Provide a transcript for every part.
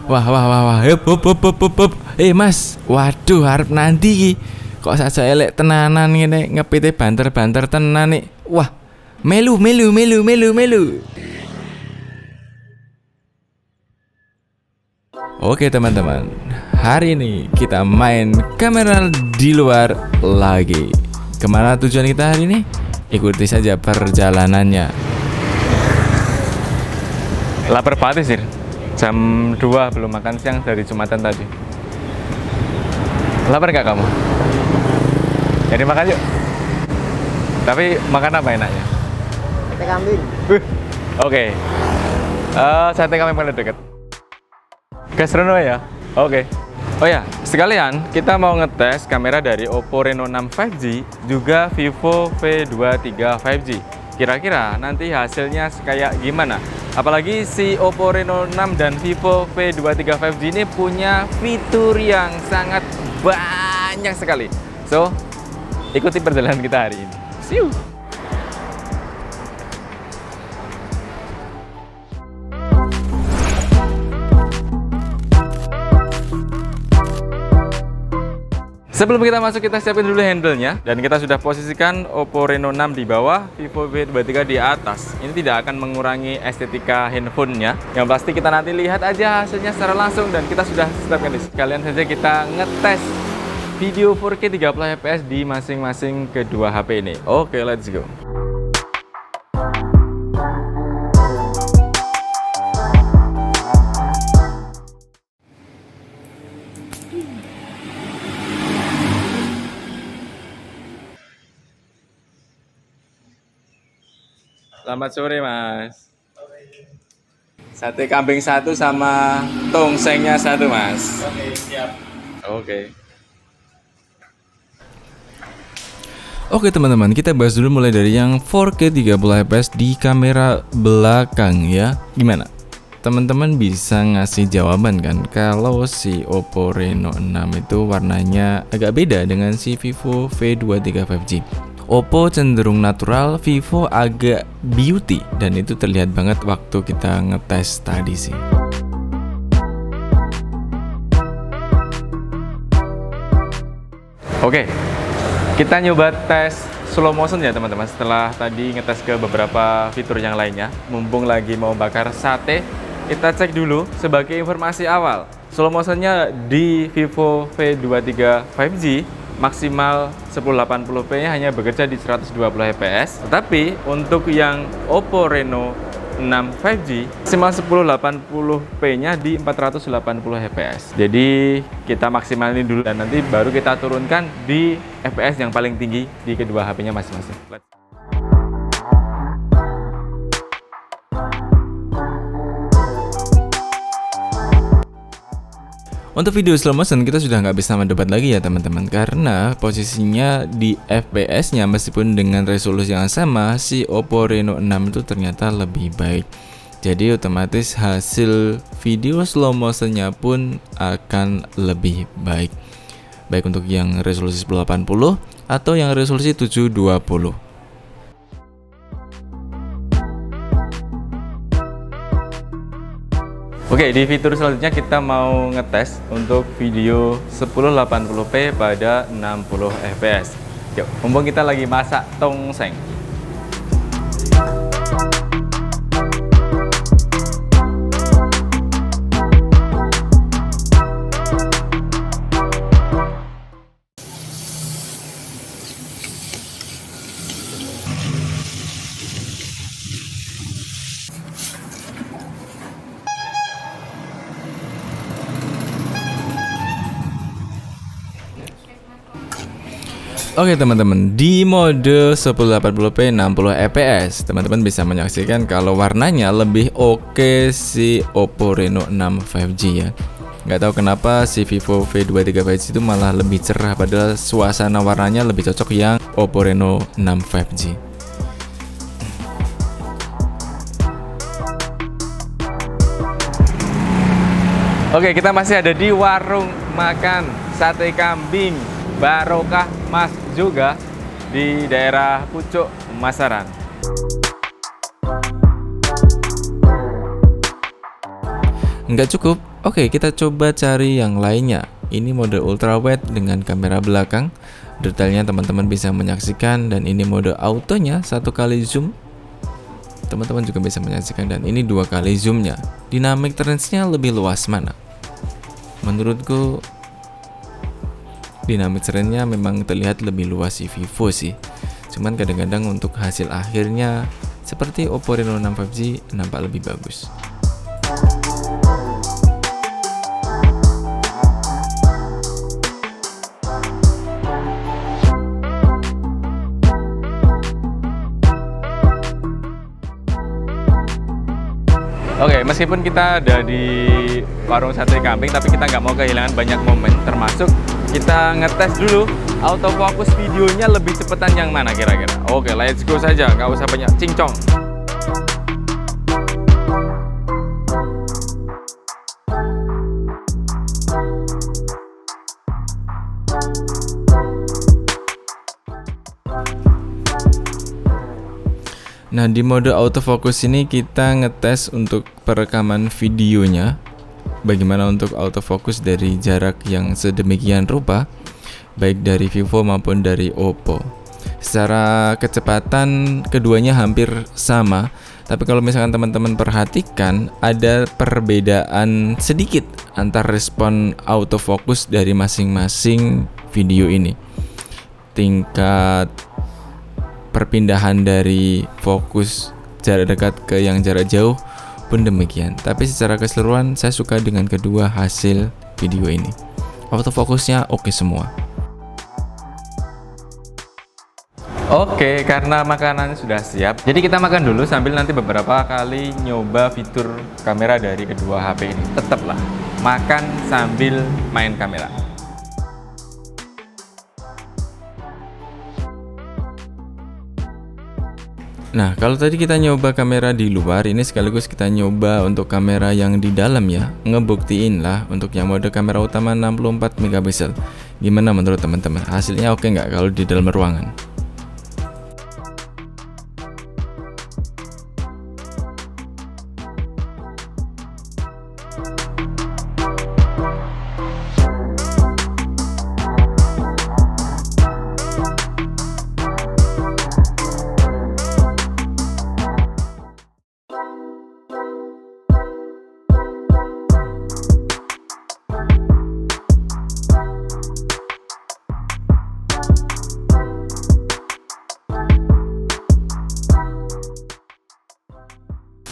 Wah, wah, wah, wah. Hop. Mas, waduh, harap nanti ki. Kok saja elek tenanan ngene ngepite banter-banter tenan nih. Wah, melu. Oke teman-teman, hari ini kita main kamera di luar lagi. Kemana tujuan kita hari ini? Ikuti saja perjalanannya. Lapar banget sih. Jam 2 belum makan siang dari Jumatan tadi. Lapar gak kamu? Jadi makan yuk. Tapi makan apa enaknya? Sate kambing. Oke. Sate kambing paling deket. Gastronomi ya? Oke. Oh ya, sekalian kita mau ngetes kamera dari Oppo Reno 6 5G juga Vivo V23 5G. Kira-kira nanti hasilnya kayak gimana? Apalagi si Oppo Reno 6 dan Vivo V23 5G ini punya fitur yang sangat banyak sekali. So, ikuti perjalanan kita hari ini. See you. Sebelum kita masuk, kita siapin dulu handle-nya. Dan kita sudah posisikan Oppo Reno 6 di bawah, Vivo V23 di atas. Ini tidak akan mengurangi estetika handphonenya. Yang pasti kita nanti lihat aja hasilnya secara langsung. Dan kita sudah siapkan di sekalian saja kita ngetes video 4K 30 fps di masing-masing kedua HP ini. Oke, let's go. Selamat sore, Mas. Sate kambing 1 sama tongsengnya 1, Mas. Oke, siap. Oke teman-teman, kita bahas dulu mulai dari yang 4K 30 fps di kamera belakang ya. Gimana? Teman-teman bisa ngasih jawaban kan kalau si Oppo Reno 6 itu warnanya agak beda dengan si Vivo V23 5G. Oppo cenderung natural, Vivo agak beauty, dan itu terlihat banget waktu kita ngetes tadi sih. Oke, kita nyoba tes slow motion ya teman-teman. Setelah tadi ngetes ke beberapa fitur yang lainnya, mumpung lagi mau bakar sate, kita cek dulu sebagai informasi awal. Slow motionnya di Vivo V23 5G maksimal 1080p nya hanya bekerja di 120 fps. Tetapi untuk yang Oppo Reno 6 5G maksimal 1080p nya di 480 fps. Jadi kita maksimalin dulu dan nanti baru kita turunkan di fps yang paling tinggi di kedua HP-nya masing-masing. Untuk video slow motion kita sudah nggak bisa mendebat lagi ya teman-teman, karena posisinya di FPS-nya meskipun dengan resolusi yang sama, si Oppo Reno 6 itu ternyata lebih baik. Jadi otomatis hasil video slow motion-nya pun akan lebih baik. Baik untuk yang resolusi 1080 atau yang resolusi 720. Oke, di fitur selanjutnya kita mau ngetes untuk video 1080p pada 60 fps. Yuk, mumpung kita lagi masak tongseng. Oke teman-teman, di mode 1080p 60 fps teman-teman bisa menyaksikan kalau warnanya lebih oke si Oppo Reno 6 5G ya. Nggak tahu kenapa si Vivo V23 5G itu malah lebih cerah, padahal suasana warnanya lebih cocok yang Oppo Reno 6 5G. Oke, kita masih ada di warung makan sate kambing Barokah Mas juga di daerah Pucuk, Masaran. Nggak cukup? Oke, kita coba cari yang lainnya. Ini mode ultra wide dengan kamera belakang. Detailnya teman-teman bisa menyaksikan, dan ini mode autonya 1 kali zoom. Teman-teman juga bisa menyaksikan, dan ini 2 kali zoomnya. Dynamic range-nya lebih luas mana? Menurutku dynamic range-nya memang terlihat lebih luas si Vivo sih. Cuman kadang-kadang untuk hasil akhirnya seperti Oppo Reno 6 5G nampak lebih bagus. Oke, meskipun kita ada di warung sate kambing, tapi kita nggak mau kehilangan banyak momen, termasuk kita ngetes dulu autofocus videonya lebih cepetan yang mana kira-kira. Oke, let's go saja, nggak usah banyak cincong. Nah, di mode autofocus ini kita ngetes untuk perekaman videonya. Bagaimana untuk autofocus dari jarak yang sedemikian rupa, baik dari Vivo maupun dari Oppo. Secara kecepatan keduanya hampir sama, tapi kalau misalkan teman-teman perhatikan ada perbedaan sedikit antar respon autofocus dari masing-masing video ini. Tingkat perpindahan dari fokus jarak dekat ke yang jarak jauh pun demikian. Tapi secara keseluruhan saya suka dengan kedua hasil video ini. Autofokusnya oke semua. Oke, karena makanan sudah siap, jadi kita makan dulu sambil nanti beberapa kali nyoba fitur kamera dari kedua HP ini. Tetaplah makan sambil main kamera. Nah, kalau tadi kita nyoba kamera di luar, ini sekaligus kita nyoba untuk kamera yang di dalam ya. Ngebuktiin lah untuk yang mode kamera utama 64 megapiksel. Gimana menurut teman-teman? Hasilnya oke nggak kalau di dalam ruangan?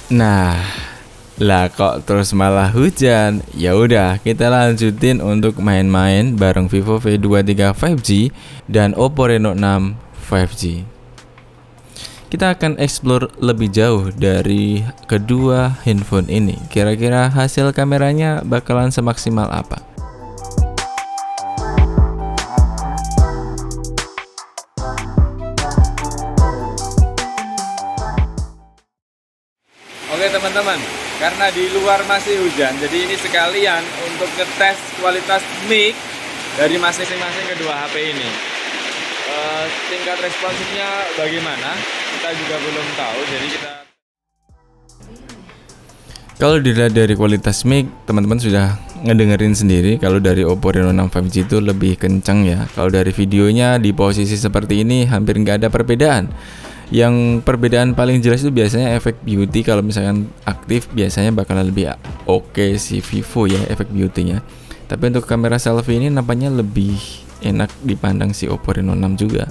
Nah, lah kok terus malah hujan? Ya udah, kita lanjutin untuk main-main bareng Vivo V23 5G dan Oppo Reno 6 5G. Kita akan explore lebih jauh dari kedua handphone ini. Kira-kira hasil kameranya bakalan semaksimal apa? Oke teman-teman, karena di luar masih hujan, jadi ini sekalian untuk ngetes kualitas mic dari masing-masing kedua HP ini. Tingkat responsifnya bagaimana? Kita juga belum tahu, jadi kita... Kalau dilihat dari kualitas mic, teman-teman sudah ngedengerin sendiri. Kalau dari Oppo Reno 6 5G itu lebih kencang ya. Kalau dari videonya di posisi seperti ini hampir nggak ada perbedaan. Yang perbedaan paling jelas itu biasanya efek beauty. Kalau misalkan aktif biasanya bakalan lebih oke si Vivo ya efek beauty-nya. Tapi untuk kamera selfie ini nampaknya lebih enak dipandang si Oppo Reno 6 juga.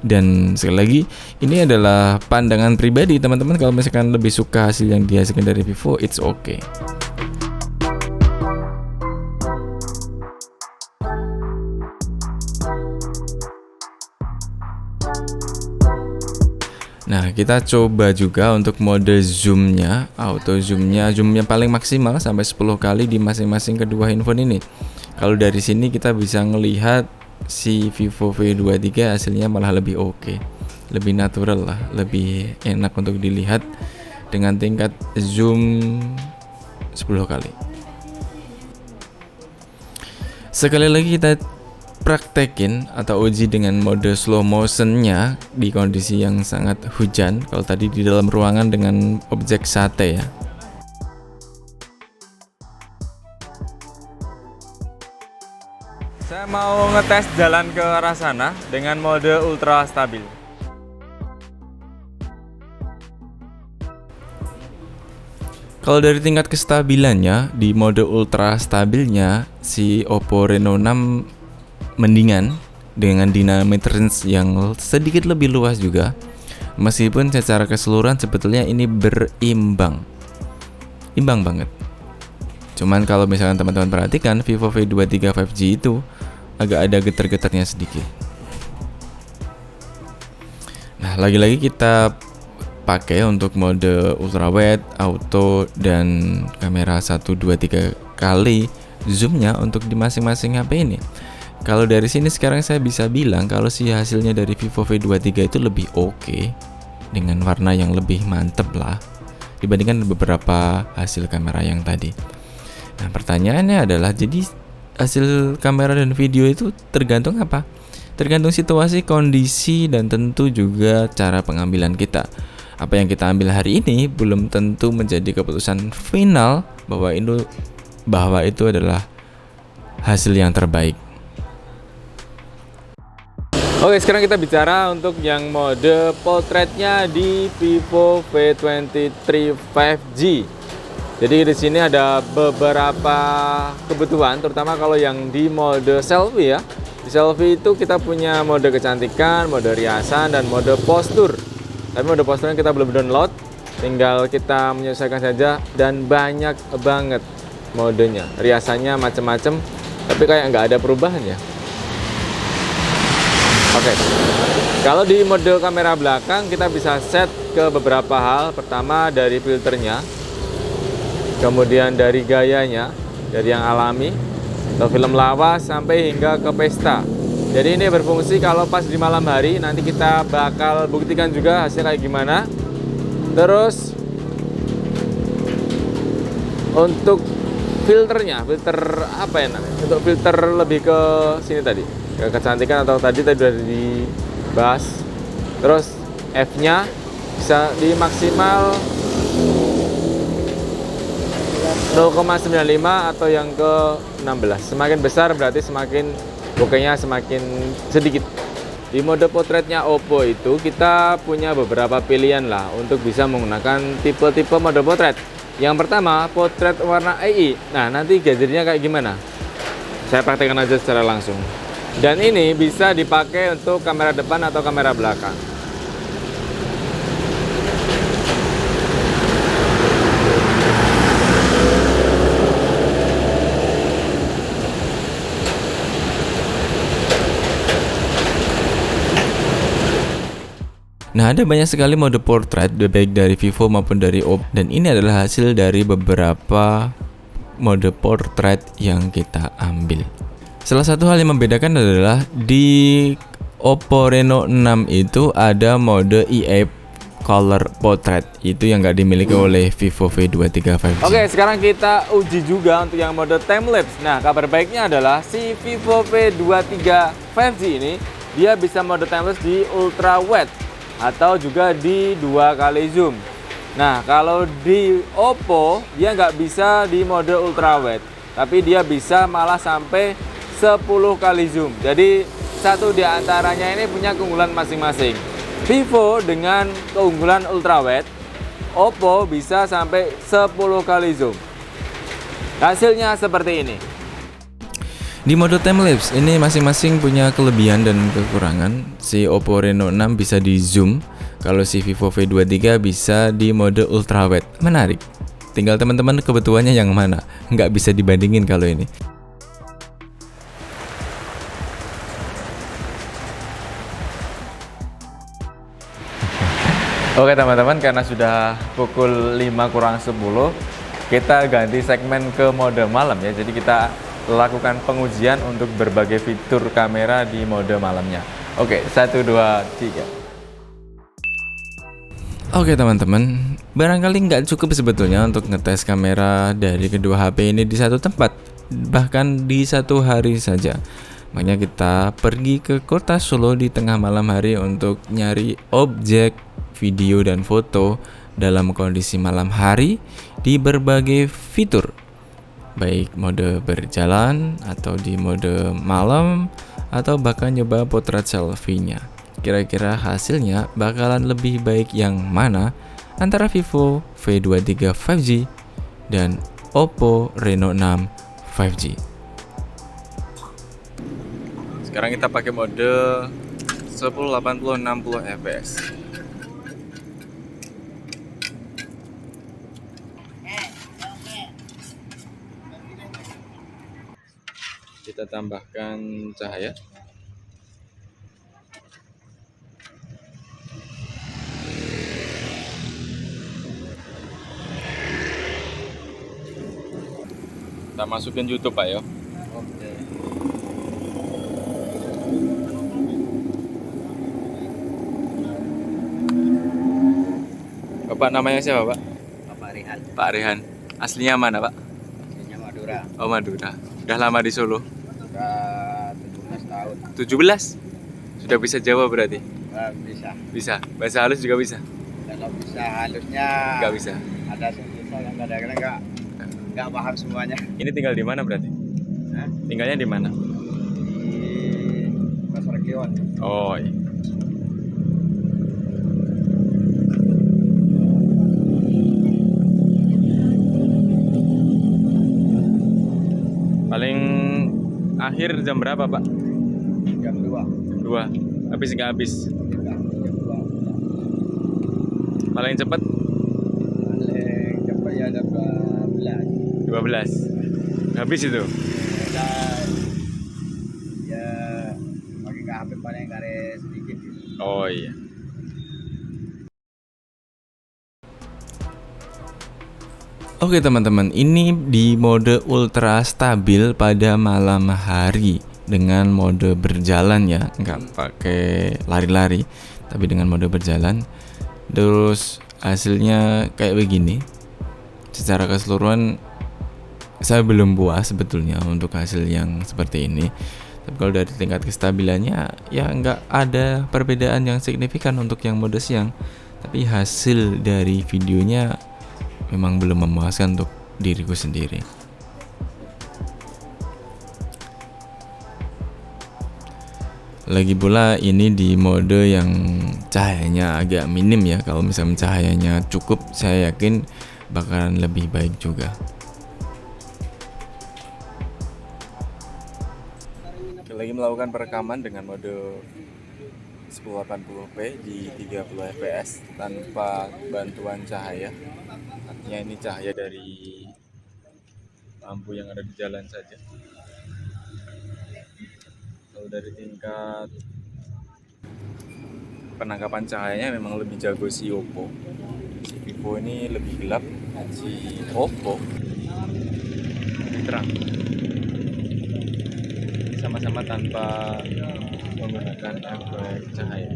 Dan sekali lagi ini adalah pandangan pribadi teman-teman. Kalau misalkan lebih suka hasil yang dihasilkan dari Vivo, it's okay. Nah, kita coba juga untuk mode zoomnya, auto zoomnya, zoom yang paling maksimal sampai 10 kali di masing-masing kedua handphone ini. Kalau dari sini kita bisa ngelihat si Vivo V23 hasilnya malah lebih oke, lebih natural lah, lebih enak untuk dilihat dengan tingkat zoom 10 kali. Sekali lagi kita praktekin atau uji dengan mode slow motionnya di kondisi yang sangat hujan. Kalau tadi di dalam ruangan dengan objek sate ya. Saya mau ngetes jalan ke arah sana dengan mode ultra stabil. Kalau dari tingkat kestabilannya, di mode ultra stabilnya si Oppo Reno 6 mendingan dengan dynamic range yang sedikit lebih luas juga. Meskipun secara keseluruhan sebetulnya ini berimbang. Imbang banget. Cuman kalau misalkan teman-teman perhatikan, Vivo V23 5G itu agak ada getar-getarnya sedikit. Nah, lagi-lagi kita pakai untuk mode ultrawide, auto, dan kamera 1, 2, 3 kali zoomnya untuk di masing-masing HP ini. Kalau dari sini sekarang saya bisa bilang kalau si hasilnya dari Vivo V23 itu lebih oke, dengan warna yang lebih mantep lah dibandingkan beberapa hasil kamera yang tadi. Nah, pertanyaannya adalah, jadi hasil kamera dan video itu tergantung apa? Tergantung situasi, kondisi, dan tentu juga cara pengambilan kita. Apa yang kita ambil hari ini belum tentu menjadi keputusan final bahwa itu adalah hasil yang terbaik. Oke, sekarang kita bicara untuk yang mode portraitnya di Vivo V23 5G. Jadi di sini ada beberapa kebutuhan, terutama kalau yang di mode selfie ya. Di selfie itu kita punya mode kecantikan, mode riasan, dan mode postur. Tapi mode posturnya kita belum download, tinggal kita menyesuaikan saja, dan banyak banget modenya. Riasannya macem-macem, tapi kayak nggak ada perubahan ya. Oke, kalau di mode kamera belakang kita bisa set ke beberapa hal. Pertama dari filternya, kemudian dari gayanya, dari yang alami atau film lawas sampai hingga ke pesta. Jadi ini berfungsi kalau pas di malam hari, nanti kita bakal buktikan juga hasilnya kayak gimana. Terus untuk filternya, filter apa ya namanya? Untuk filter lebih ke sini tadi, ke kecantikan atau tadi sudah dibahas. Terus F-nya bisa di maksimal 0,95 atau yang ke 16. Semakin besar berarti semakin bokehnya semakin sedikit. Di mode portraitnya Oppo itu kita punya beberapa pilihan lah untuk bisa menggunakan tipe-tipe mode portrait. Yang pertama, portrait warna AI. Nah, nanti gadgetnya kayak gimana? Saya praktekkan aja secara langsung. Dan ini bisa dipakai untuk kamera depan atau kamera belakang. Nah, ada banyak sekali mode portrait baik dari Vivo maupun dari Oppo, dan ini adalah hasil dari beberapa mode portrait yang kita ambil. Salah satu hal yang membedakan adalah di Oppo Reno 6 itu ada mode EA Color Portrait, itu yang nggak dimiliki oleh Vivo V23 5G. Oke, sekarang kita uji juga untuk yang mode time-lapse. Nah, kabar baiknya adalah si Vivo V23 5G ini dia bisa mode time-lapse di ultra wide atau juga di 2 kali zoom. Nah, kalau di Oppo dia nggak bisa di mode ultra wide, tapi dia bisa malah sampai 10 kali zoom. Jadi satu di antaranya ini punya keunggulan masing-masing. Vivo dengan keunggulan ultra wide, Oppo bisa sampai 10 kali zoom. Hasilnya seperti ini. Di mode time-lapse ini masing-masing punya kelebihan dan kekurangan. Si Oppo Reno 6 bisa di zoom, kalau si Vivo V23 bisa di mode ultrawide. Menarik. Tinggal teman-teman kebutuhannya yang mana. Nggak bisa dibandingin kalau ini. Oke teman-teman, karena sudah pukul 5 kurang 10, kita ganti segmen ke mode malam ya. Jadi kita lakukan pengujian untuk berbagai fitur kamera di mode malamnya. Oke, 1, 2, 3. Oke teman-teman, barangkali nggak cukup sebetulnya untuk ngetes kamera dari kedua HP ini di satu tempat, bahkan di satu hari saja. Makanya kita pergi ke kota Solo di tengah malam hari untuk nyari objek, video, dan foto dalam kondisi malam hari di berbagai fitur. baik mode berjalan atau di mode malam atau bahkan nyoba potret selfie-nya. Kira-kira hasilnya bakalan lebih baik yang mana antara Vivo V23 5G dan Oppo Reno 6 5G. Sekarang kita pakai mode 1080-60 fps. Kita tambahkan cahaya. Kita masukin YouTube Pak ya. Oke. Bapak namanya siapa Pak? Bapak Rihan, Pak Rehan. Aslinya mana Pak? aslinya Madura. Oh Madura. Udah lama di Solo? Sudah 17 tahun. 17? Sudah bisa Jawa berarti? Bisa. Bisa. Bahasa halus juga bisa? Kalau bisa halusnya Nggak bisa. ada susah yang kadang-kadang nggak paham semuanya. Ini tinggal di mana berarti? Hah? Tinggalnya di mana? Di Pasar Kion. Oh iya. Paling akhir jam berapa Pak? Jam 2. Jam 2. Habis nggak habis? Jam 2. Paling cepat Paling cepat ya ada 12. 12. Habis itu. Dan ya pakai ke HP paling kare sedikit. Oh iya. Oke teman-teman, ini di mode ultra stabil pada malam hari dengan mode berjalan ya, nggak pakai lari-lari, tapi dengan mode berjalan. Terus hasilnya kayak begini. Secara keseluruhan saya belum puas sebetulnya untuk hasil yang seperti ini. Tapi kalau dari tingkat kestabilannya ya nggak ada perbedaan yang signifikan untuk yang mode siang. Tapi hasil dari videonya memang belum memuaskan untuk diriku sendiri. Lagi pula ini di mode yang cahayanya agak minim ya. Kalau misalnya cahayanya cukup, saya yakin bakalan lebih baik juga. Lagi melakukan perekaman dengan mode 1080p di 30 fps tanpa bantuan cahaya. Artinya ini cahaya dari lampu yang ada di jalan saja. Kalau dari tingkat penangkapan cahayanya memang lebih jago si Oppo. Si Vivo ini lebih gelap, dan si Oppo lebih terang. Sama-sama tanpa menggunakan efek cahaya.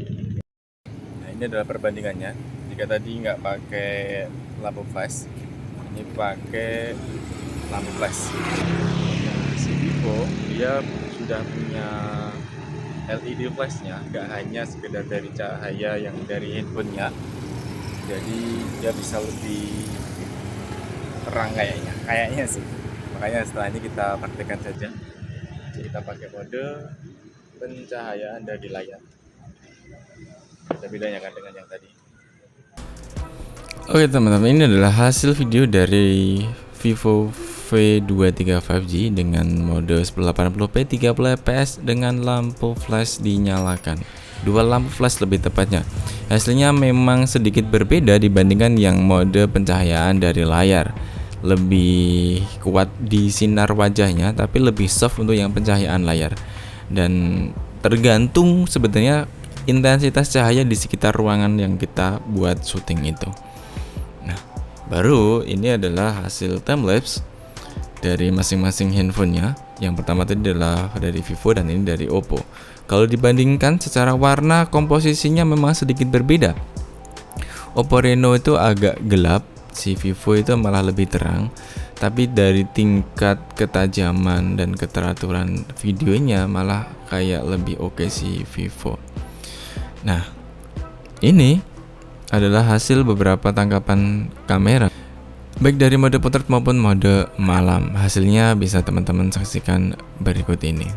Nah, ini adalah perbandingannya. Jika tadi nggak pakai lampu flash, ini pakai lampu flash. Si Vivo dia sudah punya LED flashnya, nggak hanya sekedar dari cahaya yang dari handphonenya. Jadi dia bisa lebih terang kayaknya sih. Makanya setelah ini kita praktekkan saja. Kita pakai mode pencahayaan dari layar. Ada bedanya kan dengan yang tadi. Oke teman-teman, ini adalah hasil video dari Vivo V23 5G dengan mode 1080p 30 fps dengan lampu flash dinyalakan. Dua lampu flash lebih tepatnya. Hasilnya memang sedikit berbeda dibandingkan yang mode pencahayaan dari layar. Lebih kuat di sinar wajahnya, tapi lebih soft untuk yang pencahayaan layar. Dan tergantung sebetulnya intensitas cahaya di sekitar ruangan yang kita buat syuting itu. Nah, baru ini adalah hasil timelapse dari masing-masing handphonenya. Yang pertama tadi adalah dari Vivo dan ini dari Oppo. Kalau dibandingkan secara warna, komposisinya memang sedikit berbeda. Oppo Reno itu agak gelap, si Vivo itu malah lebih terang. Tapi dari tingkat ketajaman dan keteraturan videonya malah kayak lebih oke si Vivo. Nah, ini adalah hasil beberapa tangkapan kamera. baik dari mode potret maupun mode malam. Hasilnya bisa teman-teman saksikan berikut ini.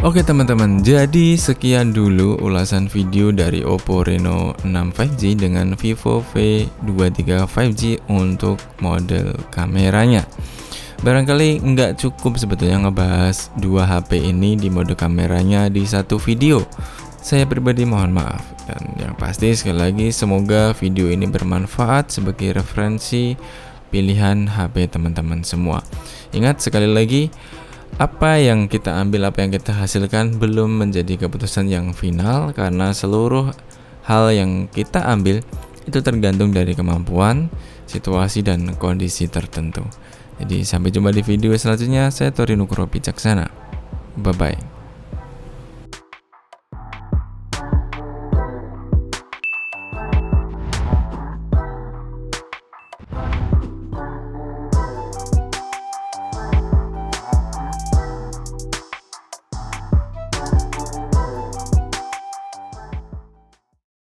Oke teman-teman, jadi sekian dulu ulasan video dari Oppo Reno 6 5G dengan Vivo V23 5G untuk model kameranya. Barangkali nggak cukup sebetulnya ngebahas dua HP ini di mode kameranya di satu video. Saya pribadi mohon maaf, dan yang pasti sekali lagi semoga video ini bermanfaat sebagai referensi pilihan HP teman-teman semua. Ingat sekali lagi, apa yang kita ambil, apa yang kita hasilkan belum menjadi keputusan yang final, karena seluruh hal yang kita ambil itu tergantung dari kemampuan, situasi, dan kondisi tertentu. Jadi sampai jumpa di video selanjutnya. Saya Tori Nugroho Bijaksana. Bye bye.